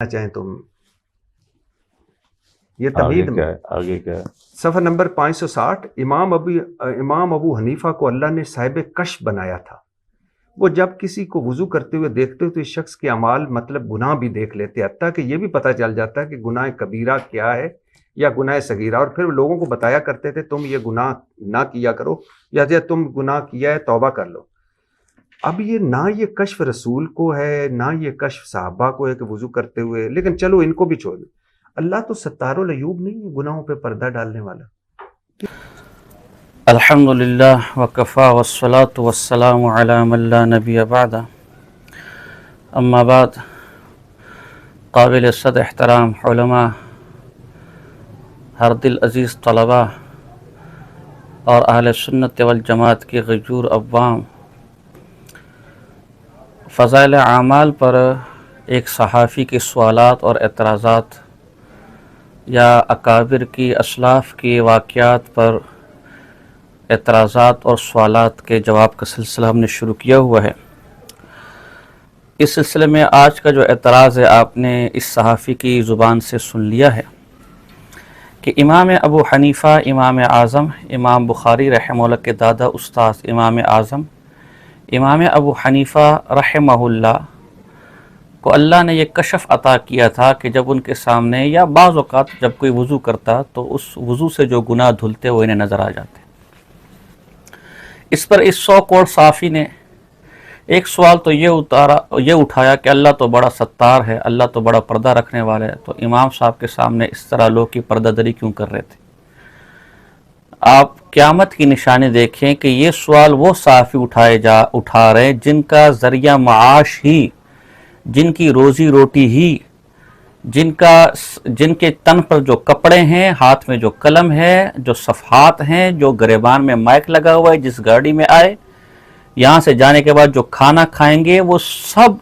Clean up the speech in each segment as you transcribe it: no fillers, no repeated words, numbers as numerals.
چاہیں تم یہ آگے تمہید کیا میں ہے؟ آگے کیا ہے؟ صفحہ نمبر 560 امام ابو حنیفہ کو اللہ نے صاحب کشف بنایا تھا۔ وہ جب کسی کو وضو کرتے ہوئے دیکھتے تو اس شخص کے اعمال مطلب گناہ بھی دیکھ لیتے، حتیٰ کہ یہ بھی پتہ چل جاتا ہے کہ گناہ کبیرہ کیا ہے یا گناہ صغیرہ، اور پھر لوگوں کو بتایا کرتے تھے تم یہ گناہ نہ کیا کرو، یا تم گناہ کیا ہے توبہ کر لو۔ اب یہ نہ یہ کشف رسول کو ہے نہ یہ کشف صحابہ کو ہے کہ وضو کرتے ہوئے، لیکن چلو ان کو بھی چھوڑ دیں۔ اللہ تو ستار العیوب نہیں ہے، گناہوں پہ پردہ ڈالنے والا۔ الحمدللہ وکفا والصلاة والسلام علی من لا نبی بعد، اما بعد، قابل صد احترام علماء، ہر دل عزیز طلباء اور اہل سنت والجماعت کے غیور عوام، فضائل اعمال پر ایک صحافی کے سوالات اور اعتراضات یا اکابر کی اسلاف کے واقعات پر اعتراضات اور سوالات کے جواب کا سلسلہ ہم نے شروع کیا ہوا ہے۔ اس سلسلے میں آج کا جو اعتراض ہے آپ نے اس صحافی کی زبان سے سن لیا ہے کہ امام ابو حنیفہ امام اعظم، امام بخاری رحمہ اللہ کے دادا استاذ امام اعظم امام ابو حنیفہ رحمہ اللہ کو اللہ نے یہ کشف عطا کیا تھا کہ جب ان کے سامنے یا بعض اوقات جب کوئی وضو کرتا تو اس وضو سے جو گناہ دھلتے وہ انہیں نظر آ جاتے۔ اس پر اس 100 کروڑ صحافی نے ایک سوال تو یہ اٹھایا کہ اللہ تو بڑا ستار ہے، اللہ تو بڑا پردہ رکھنے والا ہے، تو امام صاحب کے سامنے اس طرح لوگ کی پردہ دری کیوں کر رہے تھے؟ آپ قیامت کی نشانی دیکھیں کہ یہ سوال وہ صحافی اٹھا رہے ہیں جن کا ذریعہ معاش ہی، جن کی روزی روٹی ہی، جن کے تن پر جو کپڑے ہیں، ہاتھ میں جو قلم ہے، جو صفحات ہیں، جو گریبان میں مائک لگا ہوا ہے، جس گاڑی میں آئے، یہاں سے جانے کے بعد جو کھانا کھائیں گے، وہ سب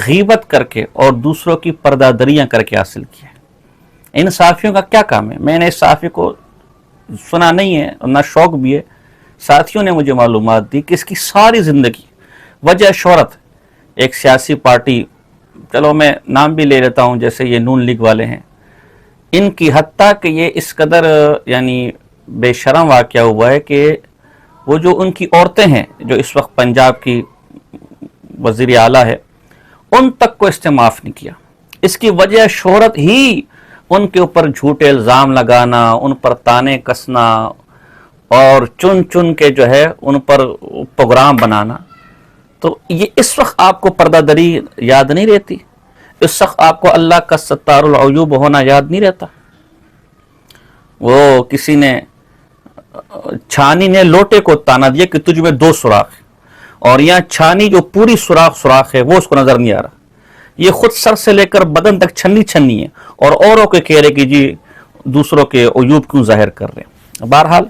غیبت کر کے اور دوسروں کی پردہ دریاں کر کے حاصل کیا۔ ان صحافیوں کا کیا کام ہے؟ میں نے اس صحافی کو سنا نہیں ہے اور نہ شوق بھی ہے، ساتھیوں نے مجھے معلومات دی کہ اس کی ساری زندگی وجہ شہرت ایک سیاسی پارٹی، چلو میں نام بھی لے لیتا ہوں جیسے یہ نون لیگ والے ہیں، ان کی حتیٰ کہ یہ اس قدر یعنی بے شرم واقعہ ہوا ہے کہ وہ جو ان کی عورتیں ہیں جو اس وقت پنجاب کی وزیر اعلیٰ ہے، ان تک کو اس نے معاف نہیں کیا۔ اس کی وجہ شہرت ہی ان کے اوپر جھوٹے الزام لگانا، ان پر تانے کسنا اور چن چن کے جو ہے ان پر پروگرام بنانا۔ تو یہ اس وقت آپ کو پردہ دری یاد نہیں رہتی؟ اس وقت آپ کو اللہ کا ستار العیوب ہونا یاد نہیں رہتا؟ وہ کسی نے چھانی نے لوٹے کو تانا دیا کہ تجھ میں 2 سوراخ ہیں، اور یہاں چھانی جو پوری سوراخ ہے وہ اس کو نظر نہیں آ رہا، یہ خود سر سے لے کر بدن تک چھنی ہے، اور اوروں کے کہہ رہے کہ جی دوسروں کے عیوب کیوں ظاہر کر رہے ہیں۔ بہرحال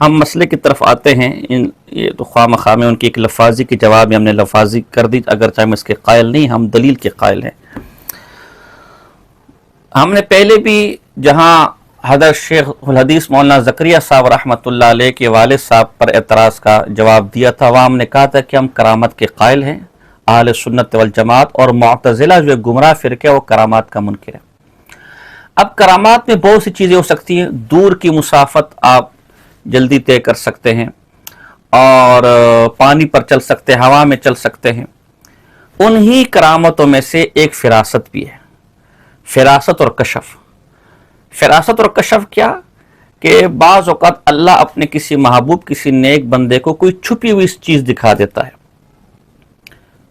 ہم مسئلے کی طرف آتے ہیں۔ یہ تو خواہ مخواہ میں ان کی ایک لفاظی کے جواب میں ہم نے لفاظی کر دی، اگرچہ ہم اس کے قائل نہیں، ہم دلیل کے قائل ہیں۔ ہم نے پہلے بھی جہاں حضرت شیخ الحدیث مولانا زکریا صاحب رحمۃ اللہ علیہ کے والد صاحب پر اعتراض کا جواب دیا تھا، وہاں ہم نے کہا تھا کہ ہم کرامت کے قائل ہیں، اہل سنت والجماعت، اور معتزلہ جو گمراہ فرقہ وہ کرامات کا منکر ہے۔ اب کرامات میں بہت سی چیزیں ہو سکتی ہیں، دور کی مسافت آپ جلدی طے کر سکتے ہیں، اور پانی پر چل سکتے ہیں، ہوا میں چل سکتے ہیں۔ انہی کرامتوں میں سے ایک فراست بھی ہے، فراست اور کشف۔ فراست اور کشف کیا کہ بعض اوقات اللہ اپنے کسی محبوب، کسی نیک بندے کو کوئی چھپی ہوئی چیز دکھا دیتا ہے،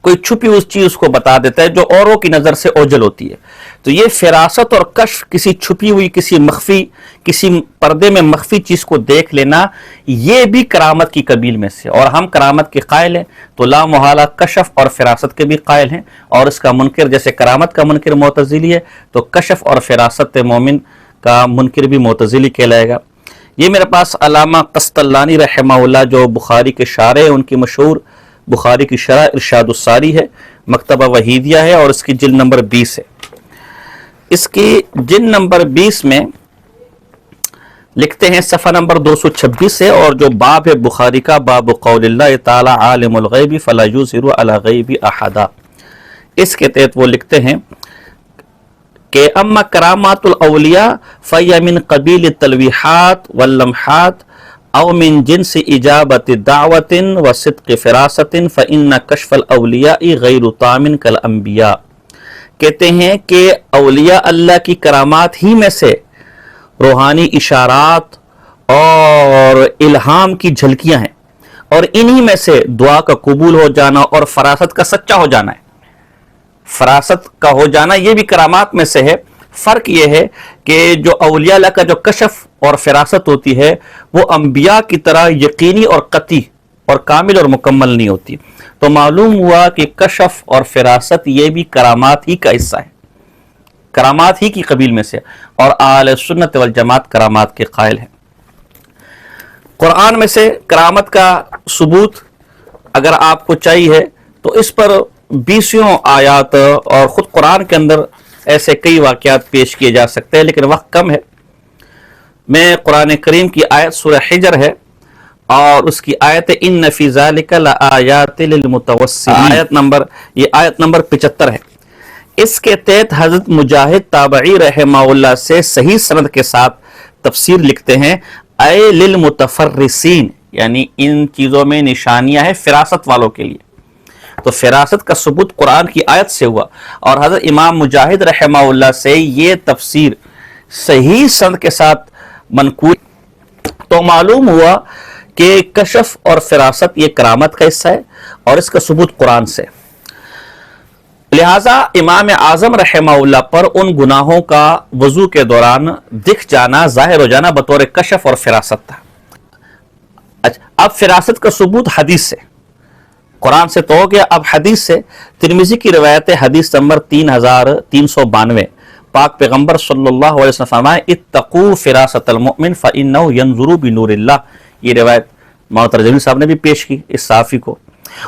کوئی چھپی ہوئی چیز کو بتا دیتا ہے جو اوروں کی نظر سے اوجھل ہوتی ہے۔ تو یہ فراست اور کشف، کسی چھپی ہوئی، کسی مخفی، کسی پردے میں مخفی چیز کو دیکھ لینا، یہ بھی کرامت کی قبیل میں سے، اور ہم کرامت کے قائل ہیں تو لا محالہ کشف اور فراست کے بھی قائل ہیں، اور اس کا منکر جیسے کرامت کا منکر معتزلی ہے تو کشف اور فراست مومن کا منکر بھی معتزلی کہلائے گا۔ یہ میرے پاس علامہ قسطلانی رحمہ اللہ جو بخاری کے شارح ہیں، ان کی مشہور بخاری کی شرح ارشاد الساری ہے، مکتبہ وحیدیہ ہے، اور اس کی جلد نمبر 20 ہے۔ اس کی جلد نمبر 20 میں لکھتے ہیں، صفحہ نمبر 226 ہے، اور جو باب ہے بخاری کا، باب قول اللہ تعالی عالم الغیب فلا یظہر علی غیب احدا، اس کے تحت وہ لکھتے ہیں کہ اما کرامات الاولیاء فہی من قبیل التلویحات واللمحات او من جنس اجابت دعوت و صدق فراست فان کشف الاولیاء غیر تام کالانبیاء. کہتے ہیں کہ اولیاء اللہ کی کرامات ہی میں سے روحانی اشارات اور الہام کی جھلکیاں ہیں، اور انہی میں سے دعا کا قبول ہو جانا اور فراست کا سچا ہو جانا ہے. فراست کا ہو جانا یہ بھی کرامات میں سے ہے. فرق یہ ہے کہ جو اولیاء اللہ کا جو کشف اور فراست ہوتی ہے وہ انبیاء کی طرح یقینی اور قطعی اور کامل اور مکمل نہیں ہوتی. تو معلوم ہوا کہ کشف اور فراست یہ بھی کرامات ہی کا حصہ ہے، کرامات ہی کی قبیل میں سے، اور اہل سنت والجماعت کرامات کے قائل ہیں. قرآن میں سے کرامت کا ثبوت اگر آپ کو چاہیے تو اس پر 20 آیات اور خود قرآن کے اندر ایسے کئی واقعات پیش کیے جا سکتے ہیں، لیکن وقت کم ہے. میں قرآن کریم کی آیت سورہ حجر ہے اور اس کی آیت ان فی ذالک لآیات للمتوسمین، آیت نمبر 75 ہے. اس کے تحت حضرت مجاہد تابعی رحمہ اللہ سے صحیح سند کے ساتھ تفسیر لکھتے ہیں اے للمتفرسین، یعنی ان چیزوں میں نشانیاں ہیں فراست والوں کے لیے. تو فراست کا ثبوت قرآن کی آیت سے ہوا، اور حضرت امام مجاہد رحمہ اللہ سے یہ تفسیر صحیح سند کے ساتھ منقول. تو معلوم ہوا کہ کشف اور فراست یہ کرامت کا حصہ ہے اور اس کا ثبوت قرآن سے. لہٰذا امام اعظم رحمہ اللہ پر ان گناہوں کا وضو کے دوران دکھ جانا، ظاہر ہو جانا بطور کشف اور فراست تھا. اچھا، اب فراست کا ثبوت حدیث سے، قرآن سے تو ہو گیا، اب حدیث سے. ترمذی کی روایت ہے، حدیث نمبر 3392، پاک پیغمبر صلی اللہ علیہ وسلم فرمائے اتقوا فراست المؤمن فإنه ينظر بنور اللہ. یہ روایت مولانا ترجمانی صاحب نے بھی پیش کی اس صحافی کو،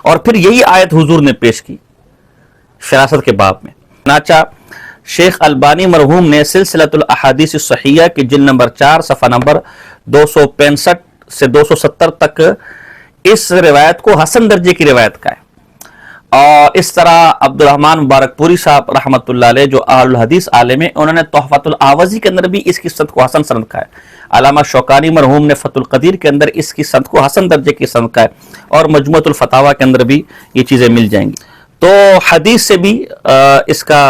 اور پھر یہی آیت حضور نے پیش کی فراست کے باب میں. چنانچہ شیخ البانی مرحوم نے سلسلۃ الاحادیث الصحیحہ کی جلد نمبر 4 صفحہ نمبر 265 سے 270 تک اس روایت کو حسن درجے کی روایت کا ہے. اور اس طرح عبد الرحمن مبارک پوری صاحب رحمۃ اللہ علیہ جو اہل الحدیث عالم ہیں، انہوں نے تحفۃ الاعوذی کے اندر بھی اس کی سند کو حسن سند کا ہے. علامہ شوکانی مرحوم نے فتح القدیر کے اندر اس کی سند کو حسن درجے کی سند کا ہے، اور مجموعۃ الفتاوی کے اندر بھی یہ چیزیں مل جائیں گی. تو حدیث سے بھی اس کا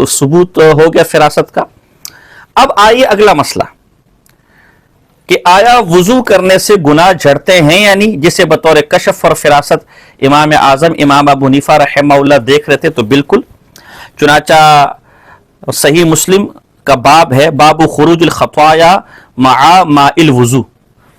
ثبوت ہو گیا فراست کا. اب آئیے اگلا مسئلہ کہ آیا وضو کرنے سے گناہ جھڑتے ہیں یا نہیں، جسے بطور کشف اور فراست امام اعظم امام ابو حنیفہ رحمہ اللہ دیکھ رہے تھے. تو بالکل، چنانچہ صحیح مسلم کا باب ہے باب خروج الخطایا مع ماء الوضو،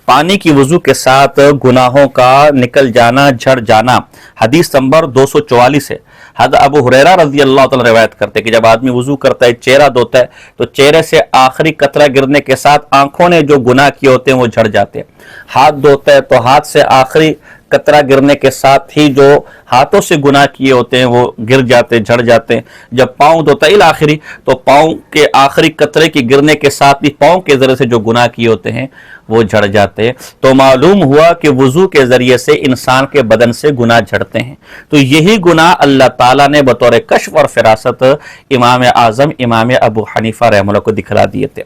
پانی کی وضو کے ساتھ گناہوں کا نکل جانا، جھڑ جانا. حدیث نمبر 244 ہے. حضرت ابو ہریرہ رضی اللہ تعالی روایت کرتے کہ جب آدمی وضو کرتا ہے، چہرہ دھوتا ہے، تو چہرے سے آخری قطرہ گرنے کے ساتھ آنکھوں نے جو گناہ کیے ہوتے ہیں وہ جھڑ جاتے ہیں. ہاتھ دھوتا ہے تو ہاتھ سے آخری قطرہ گرنے کے ساتھ ہی جو ہاتھوں سے گناہ کیے ہوتے ہیں وہ گر جاتے، جھڑ جاتے ہیں. جب پاؤں دھوتا ہے الآخری، تو پاؤں کے آخری قطرے کی گرنے کے ساتھ ہی پاؤں کے ذریعے سے جو گناہ کیے ہوتے ہیں وہ جھڑ جاتے ہیں. تو معلوم ہوا کہ وضو کے ذریعے سے انسان کے بدن سے گناہ جھڑتے ہیں. تو یہی گناہ اللہ تعالیٰ نے بطور کشف اور فراست امام اعظم امام ابو حنیفہ رحمہ اللہ کو دکھلا دیے تھے.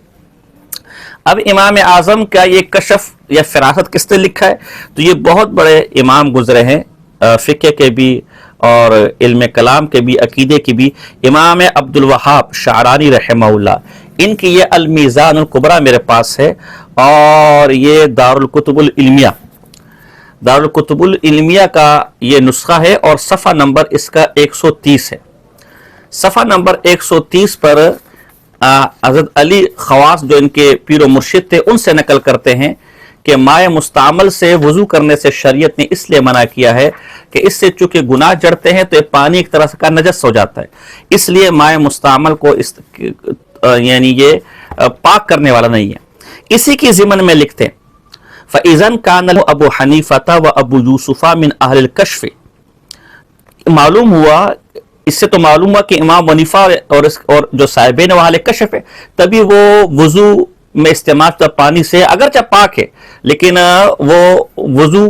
اب امام اعظم کا یہ کشف یا فراست کس نے لکھا ہے؟ تو یہ بہت بڑے امام گزرے ہیں، فقہ کے بھی اور علم کلام کے بھی، عقیدے کی بھی. امام عبد الوہاب شعرانی رحمہ اللہ، ان کی یہ المیزان الکبریٰ میرے پاس ہے، اور یہ دارالکتب العلمیہ کا یہ نسخہ ہے، اور صفحہ نمبر اس کا 130 ہے. صفحہ نمبر 130 پر حضرت علی خواص جو ان کے پیر و مرشد تھے ان سے نقل کرتے ہیں کہ مائع مستعمل سے وضو کرنے سے شریعت نے اس لیے منع کیا ہے کہ اس سے چونکہ گناہ جڑتے ہیں تو یہ پانی ایک طرح کا نجس ہو جاتا ہے، اس لیے مائع مستعمل کو یعنی یہ پاک کرنے والا نہیں ہے. اسی کی ضمن میں لکھتے ہیں فَإِذَنْ كَانَ ابو حنیفہ و ابو یوسف من اہل الکشف. معلوم ہوا، اس سے تو معلوم ہوا کہ امام حنیفہ اور جو صاحبین وہ اہل کشف ہے، تبھی وہ وضو میں استعمال کا پانی سے اگرچہ پاک ہے لیکن وہ وضو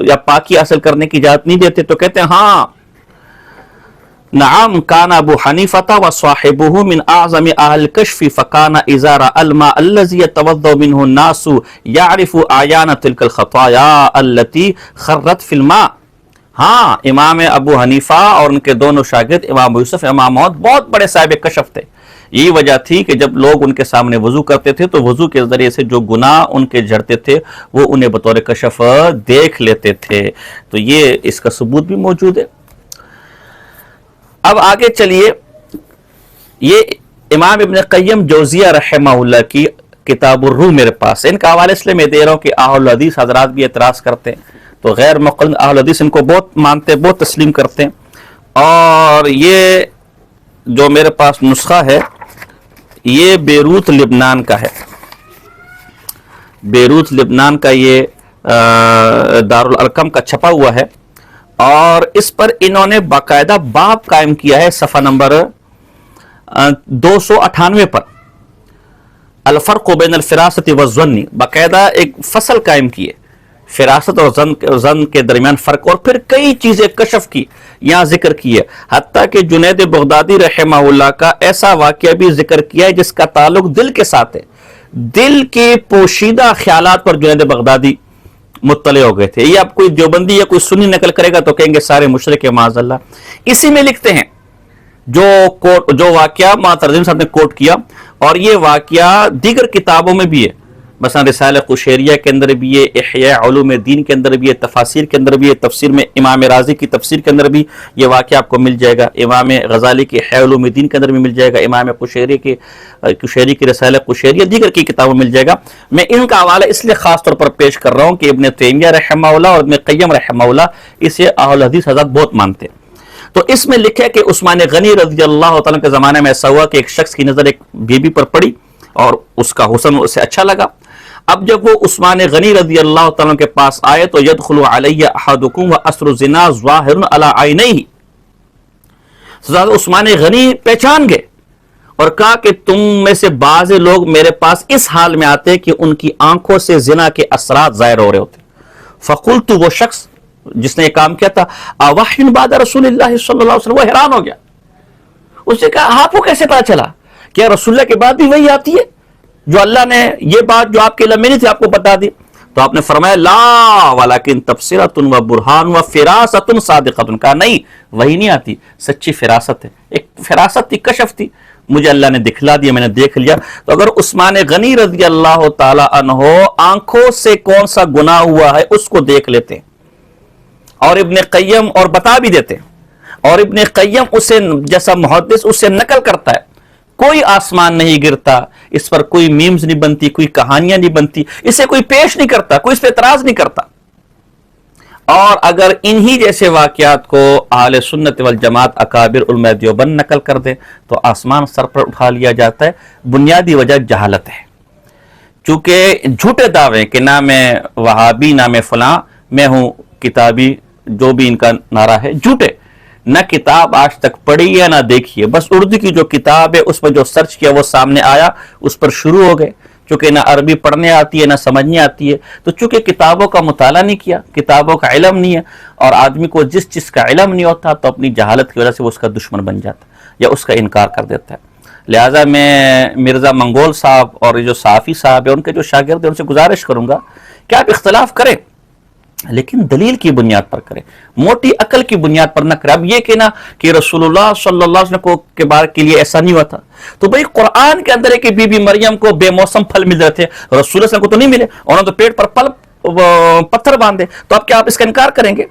یا پاکی حاصل کرنے کی اجازت نہیں دیتے. تو کہتے ہیں ہاں نعم کان ابو حنیفہ وصاحبہ من اعظم اہل الکشف فکان اذا رأى الماء الذي يتوضأ منه الناس يعرف اعیان تلك الخطايا التي خرت في الماء. ہاں امام ابو حنیفہ اور ان کے دونوں شاگرد امام ابو یوسف امام محمد بہت بڑے صاحب کشف تھے. یہی وجہ تھی کہ جب لوگ ان کے سامنے وضو کرتے تھے تو وضو کے ذریعے سے جو گناہ ان کے جھڑتے تھے وہ انہیں بطور کشف دیکھ لیتے تھے. تو یہ اس کا ثبوت بھی موجود ہے. اب آگے چلیے، یہ امام ابن قیم جوزیہ رحمہ اللہ کی کتاب الروح میرے پاس، ان کا حوالے اس لیے میں دے رہا ہوں کہ اہل الحدیث حضرات بھی اعتراض کرتے ہیں، تو غیر مقلد اہل الحدیث ان کو بہت مانتے ہیں، بہت تسلیم کرتے ہیں. اور یہ جو میرے پاس نسخہ ہے یہ بیروت لبنان کا ہے، بیروت لبنان کا یہ دارالارقم کا چھپا ہوا ہے، اور اس پر انہوں نے باقاعدہ باب قائم کیا ہے صفحہ نمبر 298 پر، الفرق بین الفراست والظن، باقاعدہ ایک فصل قائم کی ہے فراست اور ظن کے درمیان فرق، اور پھر کئی چیزیں کشف کی یہاں ذکر کی ہے. حتیٰ کہ جنید بغدادی رحمہ اللہ کا ایسا واقعہ بھی ذکر کیا ہے جس کا تعلق دل کے ساتھ ہے. دل کے پوشیدہ خیالات پر جنید بغدادی مطلع ہو گئے تھے. یہ اب کوئی دیوبندی یا کوئی سنی نقل کرے گا تو کہیں گے سارے مشرک ہیں معاذ اللہ. اسی میں لکھتے ہیں جو واقعہ ماترجم صاحب نے کوٹ کیا، اور یہ واقعہ دیگر کتابوں میں بھی ہے، مثلا رسالہ قشیریہ کے اندر بھی ہے، احیاء علوم دین کے اندر بھی ہے، تفاسیر کے اندر بھی ہے، تفسیر میں امام رازی کی تفسیر کے اندر بھی یہ واقعہ آپ کو مل جائے گا، امام غزالی کی احیاء علوم دین کے اندر بھی مل جائے گا، امام قشیری کی رسالہ قشیریہ دیگر کی کتابوں میں مل جائے گا. میں ان کا حوالہ اس لیے خاص طور پر پیش کر رہا ہوں کہ ابن تیمیہ رحمہ اللہ اور ابن قیم رحمہ اللہ اسے اہل حدیث حضرات بہت مانتے ہیں. تو اس میں لکھا ہے کہ عثمان غنی رضی اللہ تعالیٰ کے زمانے میں ایسا ہوا کہ ایک شخص کی نظر ایک بیوی پر پڑی اور اس کا حسن اسے اچھا لگا. اب جب وہ عثمان غنی رضی اللہ تعالیٰ کے پاس آئے تو يدخل علی احدکم واثر الزنا ظاہر علی عینیہ، عثمان غنی پہچان گئے اور کہا کہ تم میں سے بعض لوگ میرے پاس اس حال میں آتے کہ ان کی آنکھوں سے زنا کے اثرات ظاہر ہو رہے ہوتے. فقلت، وہ شخص جس نے یہ کام کیا تھا، اوحی بعد رسول اللہ صلی اللہ علیہ وسلم، وہ حیران ہو گیا. اس نے کہا آپ کو کیسے پتا چلا؟ کیا رسول اللہ کے بعد بھی وہی آتی ہے جو اللہ نے یہ بات جو آپ کے علم میں نہیں تھی آپ کو بتا دی؟ تو آپ نے فرمایا لا ولکن تبصرۃ و برہان و فراست صادقۃ، کہا نہیں وہی نہیں آتی، سچی فراست ہے، ایک فراست تھی، کشف تھی، مجھے اللہ نے دکھلا دیا، میں نے دیکھ لیا. تو اگر عثمان غنی رضی اللہ تعالی عنہ آنکھوں سے کون سا گناہ ہوا ہے اس کو دیکھ لیتے ہیں اور ابن قیم اور بتا بھی دیتے ہیں، اور ابن قیم اسے جیسا محدث اسے نقل کرتا ہے، کوئی آسمان نہیں گرتا، اس پر کوئی میمز نہیں بنتی، کوئی کہانیاں نہیں بنتی، اسے کوئی پیش نہیں کرتا، کوئی اس پہ اعتراض نہیں کرتا. اور اگر انہی جیسے واقعات کو اہل سنت والجماعت اکابر علماء دیوبند نقل کر دیں تو آسمان سر پر اٹھا لیا جاتا ہے. بنیادی وجہ جہالت ہے، چونکہ جھوٹے دعوے کہ نہ میں وہابی نہ میں فلاں، میں ہوں کتابی، جو بھی ان کا نعرہ ہے جھوٹے. نہ کتاب آج تک پڑھی ہے نہ دیکھی ہے، بس اردو کی جو کتاب ہے اس پر جو سرچ کیا وہ سامنے آیا، اس پر شروع ہو گئے. چونکہ نہ عربی پڑھنے آتی ہے نہ سمجھنے آتی ہے، تو چونکہ کتابوں کا مطالعہ نہیں کیا، کتابوں کا علم نہیں ہے، اور آدمی کو جس چیز کا علم نہیں ہوتا تو اپنی جہالت کی وجہ سے وہ اس کا دشمن بن جاتا یا اس کا انکار کر دیتا ہے. لہٰذا میں مرزا منگول صاحب اور جو صحافی صاحب ہیں ان کے جو شاگرد ہیں ان سے گزارش کروں گا کہ آپ اختلاف کریں لیکن دلیل کی بنیاد پر کریں، موٹی عقل کی بنیاد پر نہ کریں. اب یہ کہنا کہ رسول اللہ صلی اللہ علیہ وسلم کے بارے کے لیے ایسا نہیں ہوا تھا، تو بھئی قرآن کے اندر ہے کہ بی بی مریم کو بے موسم پھل مل رہے تھے، رسول اللہ صلی اللہ علیہ وسلم کو تو نہیں ملے، انہوں نے تو پیٹ پر پتھر باندھے، تو اب کیا آپ اس کا انکار کریں گے؟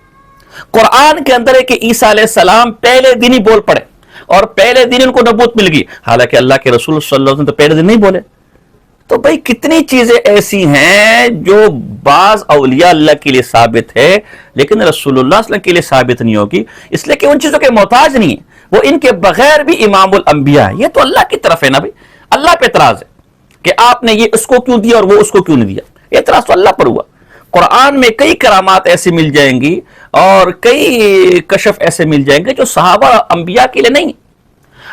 قرآن کے اندر ہے کہ عیسیٰ علیہ السلام پہلے دن ہی بول پڑے اور پہلے دن ان کو نبوت مل گئی، حالانکہ اللہ کے رسول صلی اللہ علیہ وسلم تو پہلے دن نہیں بولے. تو بھئی کتنی چیزیں ایسی ہیں جو بعض اولیاء اللہ کے لیے ثابت ہے لیکن رسول اللہ صلی اللہ علیہ وسلم کے لیے ثابت نہیں ہوگی، اس لیے کہ ان چیزوں کے محتاج نہیں ہیں، وہ ان کے بغیر بھی امام الانبیاء ہے. یہ تو اللہ کی طرف ہے نا بھئی، اللہ پہ اعتراض ہے کہ آپ نے یہ اس کو کیوں دیا اور وہ اس کو کیوں نہیں دیا، اعتراض تو اللہ پر ہوا. قرآن میں کئی کرامات ایسی مل جائیں گی اور کئی کشف ایسے مل جائیں گے جو صحابہ انبیاء کے لیے نہیں.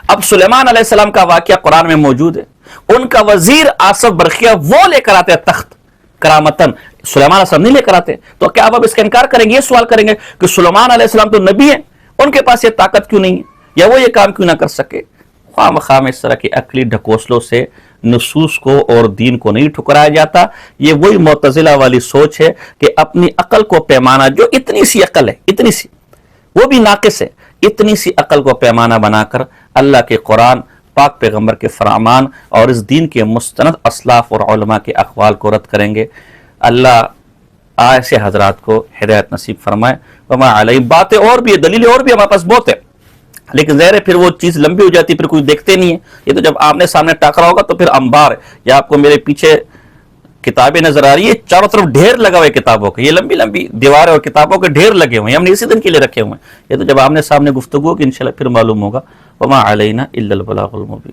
اب سلیمان علیہ السلام کا واقعہ قرآن میں موجود ہے، ان کا وزیر آصف برقیہ وہ لے کر آتے ہیں تخت کرامتن، سلیمان علیہ السلام نہیں لے کر آتے. تو کیا آپ اس کا انکار کریں گے؟ یہ سوال کریں گے کہ سلیمان علیہ السلام تو نبی ہیں، ان کے پاس یہ طاقت کیوں نہیں ہے؟ یا وہ یہ کام کیوں نہ کر سکے؟ خواہ مخواہ میں اس طرح کے عقلی ڈھکوسلوں سے نصوص کو اور دین کو نہیں ٹھکرایا جاتا. یہ وہی معتزلہ والی سوچ ہے کہ اپنی عقل کو پیمانہ، جو اتنی سی عقل ہے، اتنی سی، وہ بھی ناقص ہے، اتنی سی عقل کو پیمانہ بنا کر اللہ کے قرآن، پاک پیغمبر کے فرمان اور اس دین کے مستند اسلاف اور علماء کے اقوال کو رد کریں گے. اللہ ایسے حضرات کو ہدایت نصیب فرمائے. وما علیہ، باتیں اور بھی ہے، دلیلیں اور بھی ہمارے پاس بہت ہے، لیکن ظاہر ہے پھر وہ چیز لمبی ہو جاتی ہے، پھر کوئی دیکھتے نہیں ہے. یہ تو جب آمنے سامنے ٹاکرا ہوگا تو پھر انبار ہے. یا آپ کو میرے پیچھے کتابیں نظر آ رہی ہے، چاروں طرف ڈھیر لگا ہوا ہے کتابوں کے، یہ لمبی لمبی دیواریں اور کتابوں کے ڈھیر لگے ہوئے ہیں، ہم نے اسی دن کے لیے رکھے ہوئے ہیں. یہ تو جب آمنے سامنے گفتگو ہوگی انشاءاللہ پھر معلوم ہوگا. وما علینا الا البلاغ المبین.